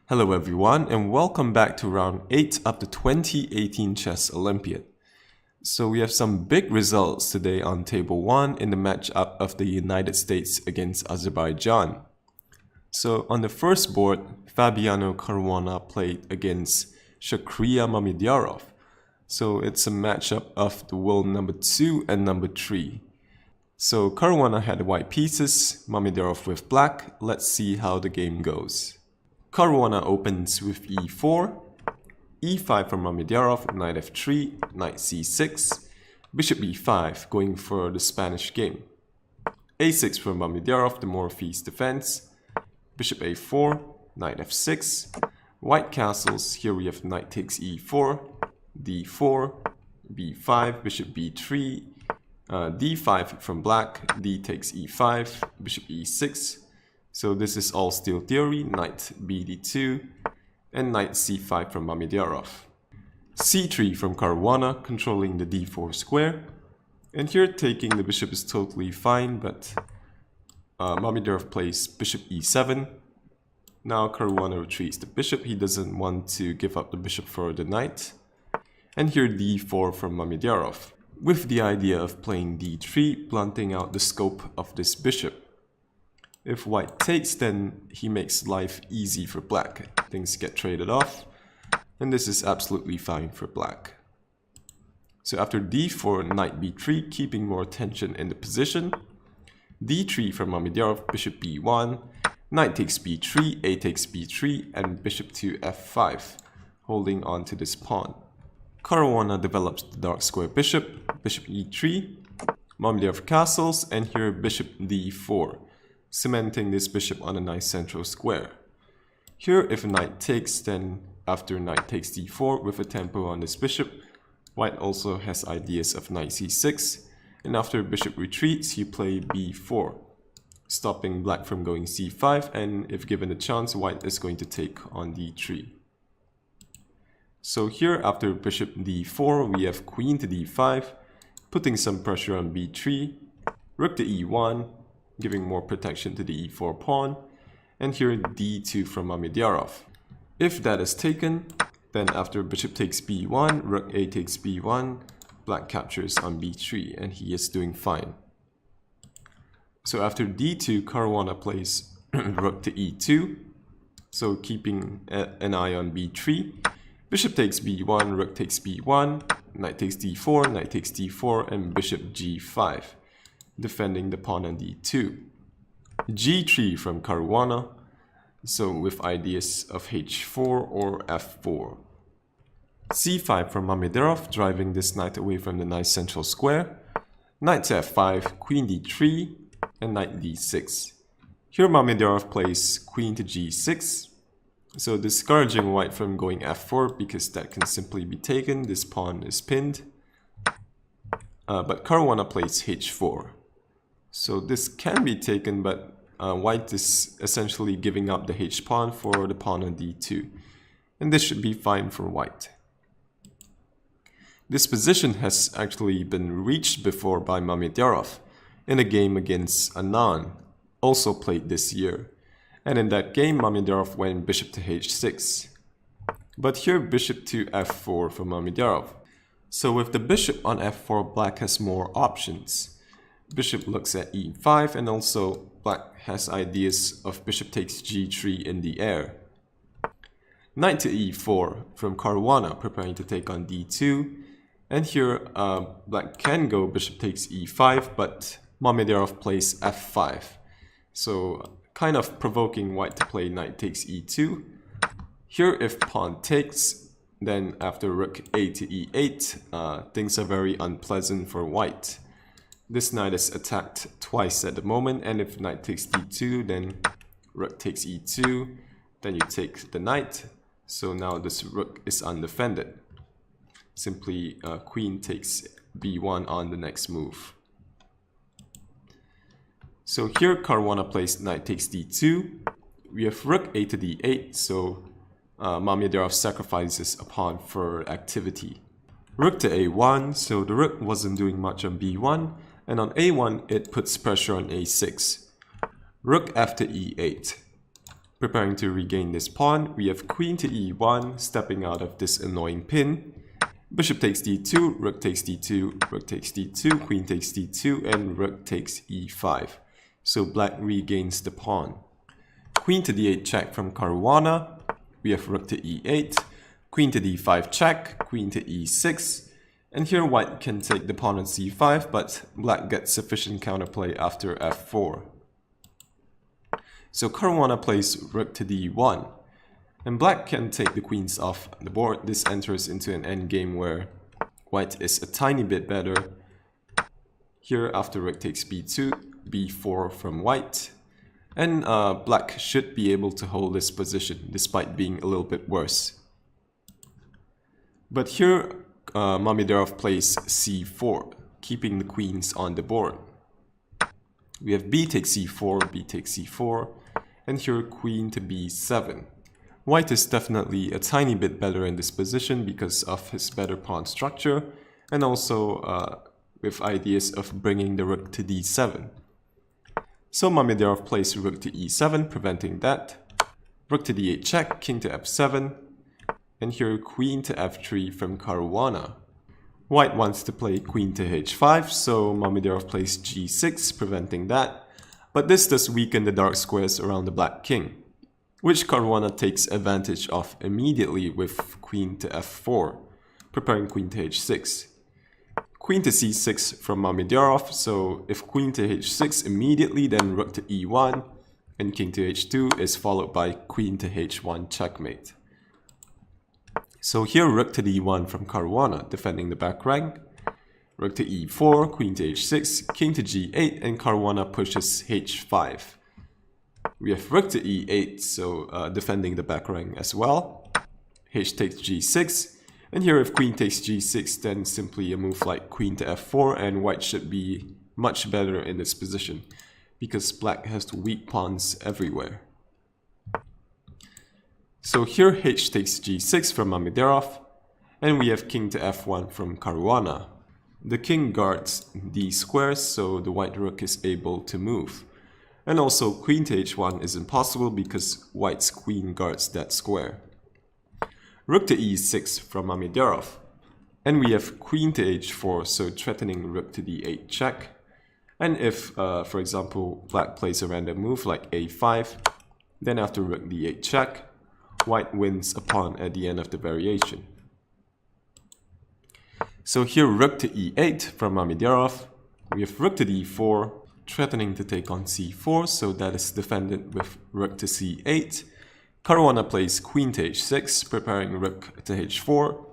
Hello everyone and welcome back to round 8 of the 2018 Chess Olympiad. So we have some big results today on table 1 in the matchup of the United States against Azerbaijan. So on the first board, Fabiano Caruana played against Shakhriyar Mamedyarov. So it's a matchup of the world number 2 and number 3. So Caruana had the white pieces, Mamedyarov with black. Let's see how the game goes. Caruana opens with e4, e5 from Mamedyarov, knight f3, knight c6, bishop e5, going for the Spanish game. a6 from Mamedyarov, the Morphe's defense, bishop a4, knight f6, white castles. Here we have knight takes e4, d4, b5, bishop b3, d5 from black, d takes e5, bishop e6. So this is all still theory, knight bd2, and knight c5 from Mamedyarov. c3 from Caruana, controlling the d4 square. And here taking the bishop is totally fine, but Mamedyarov plays bishop e7. Now Caruana retreats the bishop, he doesn't want to give up the bishop for the knight. And here d4 from Mamedyarov, with the idea of playing d3, blunting out the scope of this bishop. If white takes, then he makes life easy for black. Things get traded off, and this is absolutely fine for black. So after d4, knight b3, keeping more tension in the position. d3 from Mamedyarov, bishop b1, knight takes b3, a takes b3, and bishop to f5, holding on to this pawn. Caruana develops the dark square bishop, bishop e3, Mamedyarov castles, and here bishop d4. Cementing this bishop on a nice central square. Here if knight takes, then after knight takes d4 with a tempo on this bishop, white also has ideas of knight c6, and after bishop retreats you play b4, stopping black from going c5, and if given a chance white is going to take on d3. So here after bishop d4 we have queen to d5, putting some pressure on b3, rook to e1, giving more protection to the e4 pawn, and here d2 from Mamedyarov. If that is taken, then after bishop takes b1, rook a takes b1, black captures on b3, and he is doing fine. So after d2, Caruana plays rook to e2, so keeping an eye on b3. Bishop takes b1, rook takes b1, knight takes d4, knight takes d4, and bishop g5. Defending the pawn on d2. g3 from Caruana, so with ideas of h4 or f4. c5 from Mamedyarov, driving this knight away from the nice central square. Knight to f5, queen d3, and knight d6. Here Mamedyarov plays queen to g6, so discouraging white from going f4 because that can simply be taken, this pawn is pinned. But Caruana plays h4. So this can be taken, but white is essentially giving up the h-pawn for the pawn on d2. And this should be fine for white. This position has actually been reached before by Mamedyarov in a game against Anand, also played this year. And in that game, Mamedyarov went bishop to h6. But here bishop to f4 for Mamedyarov. So with the bishop on f4, black has more options. Bishop looks at e5, and also black has ideas of bishop takes g3 in the air. Knight to e4 from Caruana, preparing to take on d2. And here black can go bishop takes e5, but Mamedyarov plays f5. So kind of provoking white to play knight takes e2. Here if pawn takes, then after rook a to e8, things are very unpleasant for white. This knight is attacked twice at the moment, and if knight takes d2, then rook takes e2, then you take the knight, so now this rook is undefended. Simply queen takes b1 on the next move. So here Caruana plays knight takes d2, we have rook a to d8, so Mamedyarov sacrifices a pawn for activity. Rook to a1, so the rook wasn't doing much on b1, and on a1 it puts pressure on a6. Rook f to e8. Preparing to regain this pawn, we have queen to e1, stepping out of this annoying pin. Bishop takes d2, rook takes d2, rook takes d2, queen takes d2, and rook takes e5. So black regains the pawn. Queen to d8 check from Caruana. We have rook to e8, queen to d5 check, queen to e6. And here white can take the pawn on c5, but black gets sufficient counterplay after f4. So Caruana plays rook to d1. And black can take the queens off the board. This enters into an endgame where white is a tiny bit better. Here after rook takes b2, b4 from white. And black should be able to hold this position despite being a little bit worse. But here Mamedyarov plays c4, keeping the queens on the board. We have b takes c4, b takes c4, and here queen to b7. White is definitely a tiny bit better in this position because of his better pawn structure and also with ideas of bringing the rook to d7. So Mamedyarov plays rook to e7, preventing that. Rook to d8 check, king to f7, and here queen to f3 from Caruana. White wants to play queen to h5, so Mamedyarov plays g6, preventing that. But this does weaken the dark squares around the black king, which Caruana takes advantage of immediately with queen to f4, preparing queen to h6. Queen to c6 from Mamedyarov, so if queen to h6 immediately, then rook to e1, and king to h2 is followed by queen to h1 checkmate. So here rook to d1 from Caruana, defending the back rank. Rook to e4, queen to h6, king to g8, and Caruana pushes h5. We have rook to e8, so defending the back rank as well. H takes g6, and here if queen takes g6, then simply a move like queen to f4, and white should be much better in this position, because black has weak pawns everywhere. So here h takes g6 from Mamedyarov, and we have king to f1 from Caruana. The king guards these squares, so the white rook is able to move. And also queen to h1 is impossible because white's queen guards that square. Rook to e6 from Mamedyarov. And we have queen to h4, so threatening rook to d8 check. And if, for example, black plays a random move like a5, then after rook d8 check, white wins a pawn at the end of the variation. So here rook to e8 from Mamedyarov. We have rook to d4, threatening to take on c4, so that is defended with rook to c8. Caruana plays queen to h6, preparing rook to h4.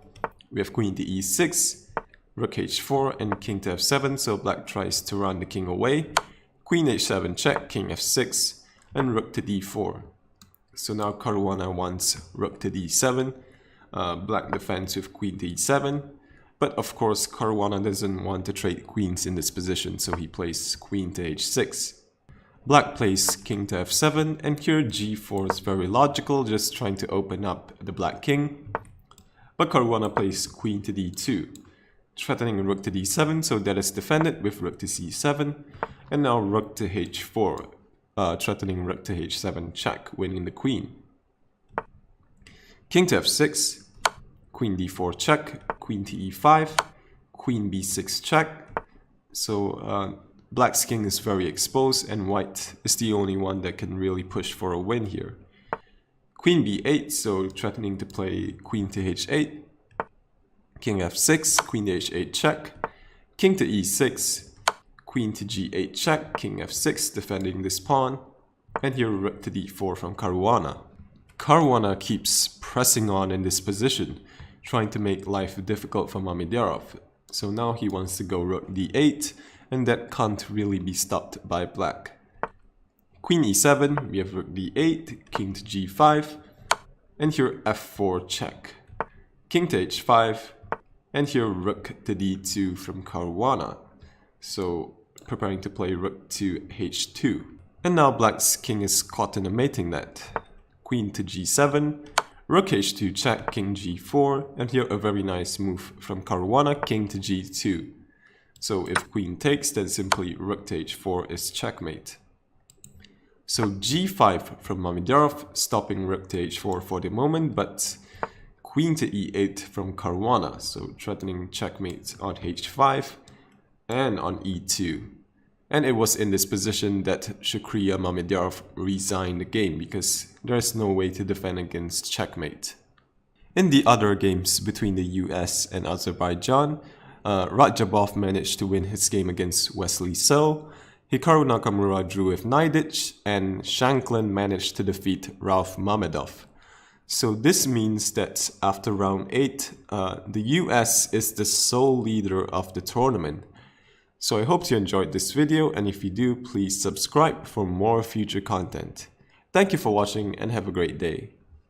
We have queen to e6, rook h4, and king to f7, so black tries to run the king away. Queen h7 check, king f6, and rook to d4. So now Caruana wants rook to d7. Black defends with queen to e7. But of course, Caruana doesn't want to trade queens in this position, so he plays queen to h6. Black plays king to f7, and here g4 is very logical, just trying to open up the black king. But Caruana plays queen to d2, threatening rook to d7, so that is defended with rook to c7. And now rook to h4, threatening rook to h7 check, winning the queen. King to f6. Queen d4 check, queen to e5, queen b6 check. So black's king is very exposed and white is the only one that can really push for a win here. Queen b8, so threatening to play queen to h8. King f6, queen to h8 check. King to e6, queen to g8 check, king f6 defending this pawn. And here rook to d4 from Caruana. Caruana keeps pressing on in this position, trying to make life difficult for Mamedyarov. So now he wants to go rook d8, and that can't really be stopped by black. Queen e7, we have rook d8, king to g5, and here f4 check. King to h5, and here rook to d2 from Caruana. So preparing to play rook to h2. And now black's king is caught in a mating net. Queen to g7, rook h2 check, king g4, and here a very nice move from Caruana, king to g2. So if queen takes, then simply rook to h4 is checkmate. So g5 from Mamedyarov, stopping rook to h4 for the moment, but queen to e8 from Caruana, so threatening checkmate on h5 and on e2. And it was in this position that Shakhriyar Mamedyarov resigned the game because there's no way to defend against checkmate. In the other games between the US and Azerbaijan, Radjabov managed to win his game against Wesley So, Hikaru Nakamura drew with Naiditch, and Shanklin managed to defeat Ralph Mamedov. So this means that after round 8, the US is the sole leader of the tournament. So I hope you enjoyed this video, and if you do, please subscribe for more future content. Thank you for watching and have a great day.